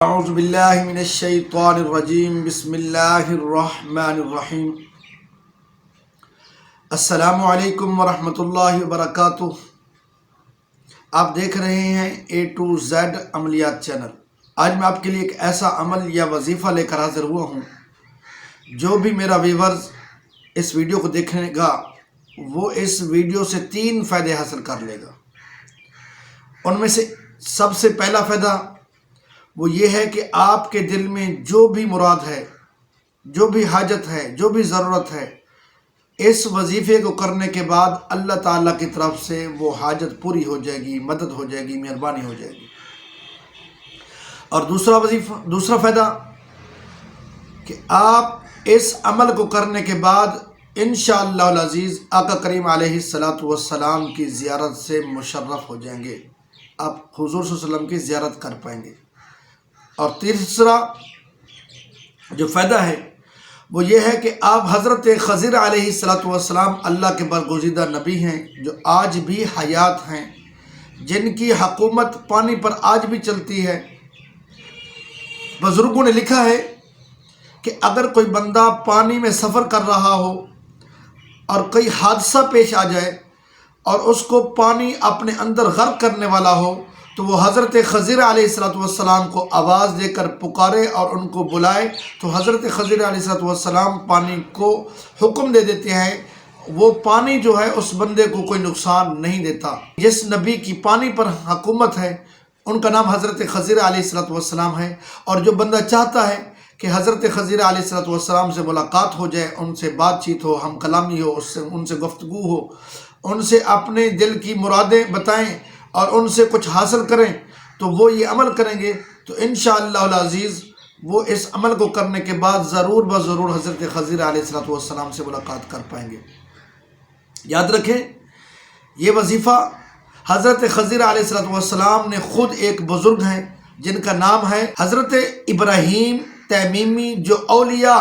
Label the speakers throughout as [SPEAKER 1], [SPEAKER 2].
[SPEAKER 1] اعوذ باللہ من الشیطان الرجیم بسم اللہ الرحمن الرحیم السلام علیکم ورحمۃ اللہ وبرکاتہ۔ آپ دیکھ رہے ہیں A to Z عملیات چینل۔ آج میں آپ کے لیے ایک ایسا عمل یا وظیفہ لے کر حاضر ہوا ہوں، جو بھی میرا ویورز اس ویڈیو کو دیکھے گا وہ اس ویڈیو سے 3 فائدے حاصل کر لے گا۔ ان میں سے سب سے پہلا فائدہ وہ یہ ہے کہ آپ کے دل میں جو بھی مراد ہے، جو بھی حاجت ہے، جو بھی ضرورت ہے، اس وظیفے کو کرنے کے بعد اللہ تعالیٰ کی طرف سے وہ حاجت پوری ہو جائے گی، مدد ہو جائے گی، مہربانی ہو جائے گی۔ اور دوسرا فائدہ کہ آپ اس عمل کو کرنے کے بعد انشاءاللہ العزیز آقا کریم علیہ السلام کی زیارت سے مشرف ہو جائیں گے، آپ حضور صلی اللہ علیہ وسلم کی زیارت کر پائیں گے۔ اور تیسرا جو فائدہ ہے وہ یہ ہے کہ آپ حضرت خضر علیہ السلام اللہ کے برگزیدہ نبی ہیں، جو آج بھی حیات ہیں، جن کی حکومت پانی پر آج بھی چلتی ہے۔ بزرگوں نے لکھا ہے کہ اگر کوئی بندہ پانی میں سفر کر رہا ہو اور کوئی حادثہ پیش آ جائے اور اس کو پانی اپنے اندر غرق کرنے والا ہو، تو وہ حضرت خضر علیہ السلام کو آواز دے کر پکارے اور ان کو بلائے، تو حضرت خضر علیہ السلام پانی کو حکم دے دیتے ہیں۔ وہ پانی جو ہے اس بندے کو کوئی نقصان نہیں دیتا۔ جس نبی کی پانی پر حکومت ہے ان کا نام حضرت خضر علیہ السلام ہے۔ اور جو بندہ چاہتا ہے کہ حضرت خضر علیہ السلام سے ملاقات ہو جائے، ان سے بات چیت ہو، ہم کلامی ہو، ان سے گفتگو ہو، ان سے اپنے دل کی مرادیں بتائیں اور ان سے کچھ حاصل کریں، تو وہ یہ عمل کریں گے تو انشاءاللہ العزیز وہ اس عمل کو کرنے کے بعد ضرور بضرور حضرت خضر علیہ السلام سے ملاقات کر پائیں گے۔ یاد رکھیں، یہ وظیفہ حضرت خضر علیہ السلام نے خود ایک بزرگ ہیں جن کا نام ہے حضرت ابراہیم تیمیمی، جو اولیاء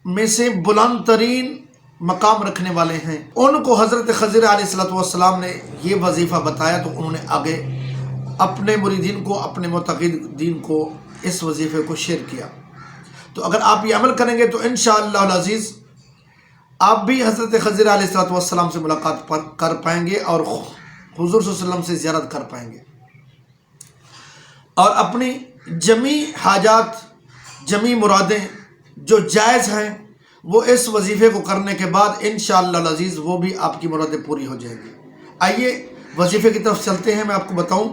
[SPEAKER 1] میں سے بلند ترین مقام رکھنے والے ہیں، ان کو حضرت خضر علیہ السلام نے یہ وظیفہ بتایا تو انہوں نے آگے اپنے مریدین کو، اپنے معتقدین کو اس وظیفے کو شیئر کیا۔ تو اگر آپ یہ عمل کریں گے تو انشاءاللہ العزیز آپ بھی حضرت خضر علیہ السلام سے ملاقات کر پائیں گے اور حضور صلی اللہ علیہ وسلم سے زیارت کر پائیں گے، اور اپنی جمی حاجات، جمی مرادیں جو جائز ہیں وہ اس وظیفے کو کرنے کے بعد انشاءاللہ العزیز وہ بھی آپ کی مرادیں پوری ہو جائیں گی۔ آئیے وظیفے کی طرف چلتے ہیں۔ میں آپ کو بتاؤں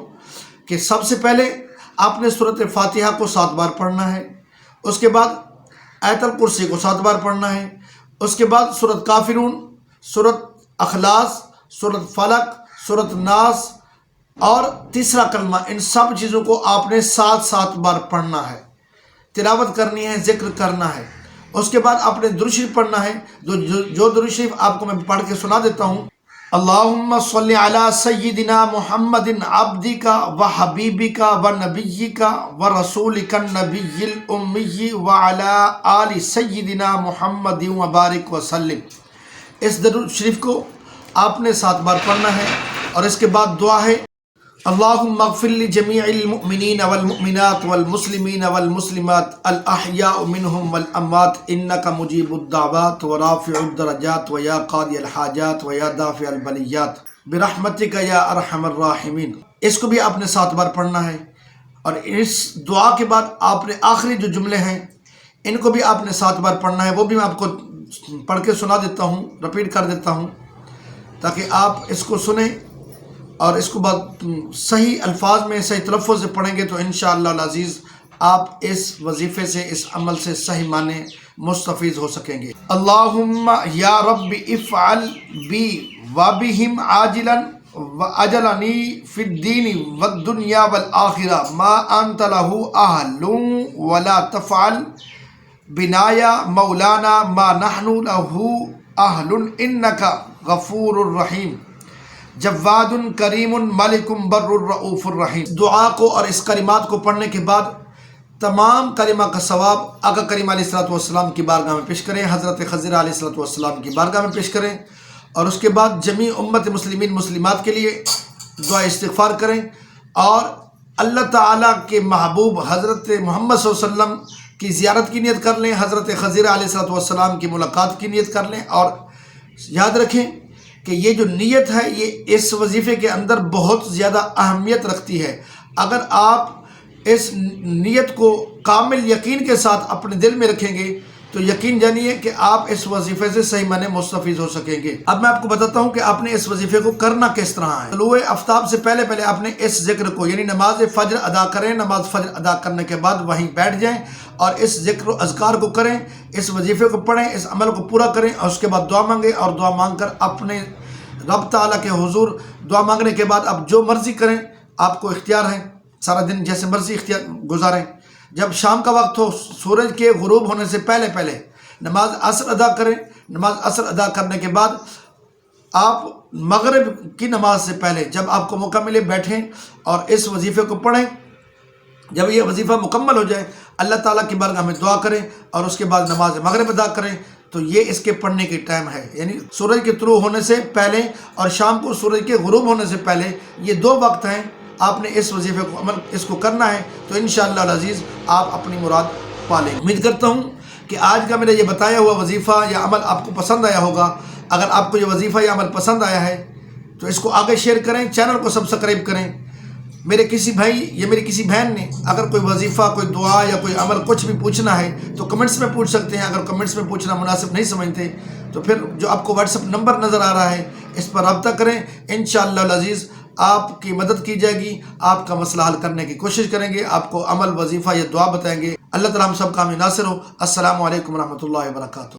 [SPEAKER 1] کہ سب سے پہلے آپ نے سورۃ فاتحہ کو 7 بار پڑھنا ہے، اس کے بعد آیت الکرسی کو 7 بار پڑھنا ہے، اس کے بعد سورۃ کافرون، سورۃ اخلاص، سورۃ فلق، سورۃ ناس اور تیسرا کلمہ، ان سب چیزوں کو آپ نے 7 بار پڑھنا ہے، تلاوت کرنی ہے، ذکر کرنا ہے۔ اس کے بعد آپ نے درود شریف پڑھنا ہے، جو درود شریف آپ کو میں پڑھ کے سنا دیتا ہوں۔ اللہم صلی علی سیدنا محمد عبدک و حبیبک و نبیک و رسولک النبی الامی وعلی آل سیدنا محمد وبارک وسلم۔ اس درود شریف کو آپ نے 7 بار پڑھنا ہے، اور اس کے بعد دعا ہے اللہم اغفر لجمیع المؤمنین والمؤمنات والمسلمین والمسلمات الاحیاء منہم والاموات انک مجیب الدعوات ورافع الدرجات ویا قاضی الحاجات ویا دافع البلیات برحمتک یا ارحم الراحمین۔ اس کو بھی آپ نے 7 بار پڑھنا ہے، اور اس دعا کے بعد آپ نے آخری جو جملے ہیں ان کو بھی آپ نے 7 بار پڑھنا ہے۔ وہ بھی میں آپ کو پڑھ کے سنا دیتا ہوں، رپیٹ کر دیتا ہوں تاکہ آپ اس کو سنیں اور اس کو صحیح الفاظ میں، صحیح تلفظ سے پڑھیں گے تو انشاءاللہ العزیز آپ اس وظیفے سے، اس عمل سے صحیح معنی مستفیض ہو سکیں گے۔ اللہم یا رب افعل بی وبہم عاجلا واجلنی فی الدین والدنیا والآخرہ ما انت لہ اہل ولا تفعل بنایا مولانا ما نحن لہ اہل انک غفور الرحیم جواد کریم ملک بر الرؤوف الرحیم۔ دعا کو اور اس کلمات کو پڑھنے کے بعد تمام کلمہ کا ثواب آقا کریم علیہ السلام کی بارگاہ میں پیش کریں، حضرت خضر علیہ السلام کی بارگاہ میں پیش کریں، اور اس کے بعد جمیع امت مسلمین مسلمات کے لیے دعا استغفار کریں، اور اللہ تعالیٰ کے محبوب حضرت محمد صلی اللہ علیہ وسلم کی زیارت کی نیت کر لیں، حضرت خضر علیہ السلام کی ملاقات کی نیت کر لیں، اور یاد رکھیں کہ یہ جو نیت ہے یہ اس وظیفے کے اندر بہت زیادہ اہمیت رکھتی ہے۔ اگر آپ اس نیت کو کامل یقین کے ساتھ اپنے دل میں رکھیں گے تو یقین جانیے کہ آپ اس وظیفے سے صحیح معنی مستفید ہو سکیں گے۔ اب میں آپ کو بتاتا ہوں کہ آپ نے اس وظیفے کو کرنا کس طرح ہے۔ طلوع آفتاب سے پہلے آپ نے اس ذکر کو یعنی نماز فجر ادا کریں، نماز فجر ادا کرنے کے بعد وہیں بیٹھ جائیں اور اس ذکر و اذکار کو کریں، اس وظیفے کو پڑھیں، اس عمل کو پورا کریں، اور اس کے بعد دعا مانگیں، اور دعا مانگ کر اپنے رب تعالیٰ کے حضور دعا مانگنے کے بعد آپ جو مرضی کریں، آپ کو اختیار ہے، سارا دن جیسے مرضی اختیار گزاریں۔ جب شام کا وقت ہو، سورج کے غروب ہونے سے پہلے نماز عصر ادا کریں، نماز عصر ادا کرنے کے بعد آپ مغرب کی نماز سے پہلے جب آپ کو موقع ملے بیٹھیں اور اس وظیفے کو پڑھیں۔ جب یہ وظیفہ مکمل ہو جائے اللہ تعالیٰ کی بارگاہ میں دعا کریں اور اس کے بعد نماز مغرب ادا کریں، تو یہ اس کے پڑھنے کی ٹائم ہے، یعنی سورج کے طلوع ہونے سے پہلے اور شام کو سورج کے غروب ہونے سے پہلے، یہ دو وقت ہیں۔ آپ نے اس وظیفے کو اس کو کرنا ہے تو انشاءاللہ العزیز آپ اپنی مراد پا لیں۔ امید کرتا ہوں کہ آج کا میرا یہ بتایا ہوا وظیفہ یا عمل آپ کو پسند آیا ہوگا۔ اگر آپ کو یہ وظیفہ یا عمل پسند آیا ہے تو اس کو آگے شیئر کریں، چینل کو سبسکرائب کریں۔ میرے کسی بھائی یا میری کسی بہن نے اگر کوئی وظیفہ، کوئی دعا یا کوئی عمل کچھ بھی پوچھنا ہے تو کمنٹس میں پوچھ سکتے ہیں۔ اگر کمنٹس میں پوچھنا مناسب نہیں سمجھتے تو پھر جو آپ کو واٹس ایپ نمبر نظر آ رہا ہے اس پر رابطہ کریں، انشاءاللہ العزیز آپ کی مدد کی جائے گی، آپ کا مسئلہ حل کرنے کی کوشش کریں گے، آپ کو عمل، وظیفہ یا دعا بتائیں گے۔ اللہ تعالیٰ ہم سب کا ناصر ہو۔ السلام علیکم ورحمۃ اللہ وبرکاتہ۔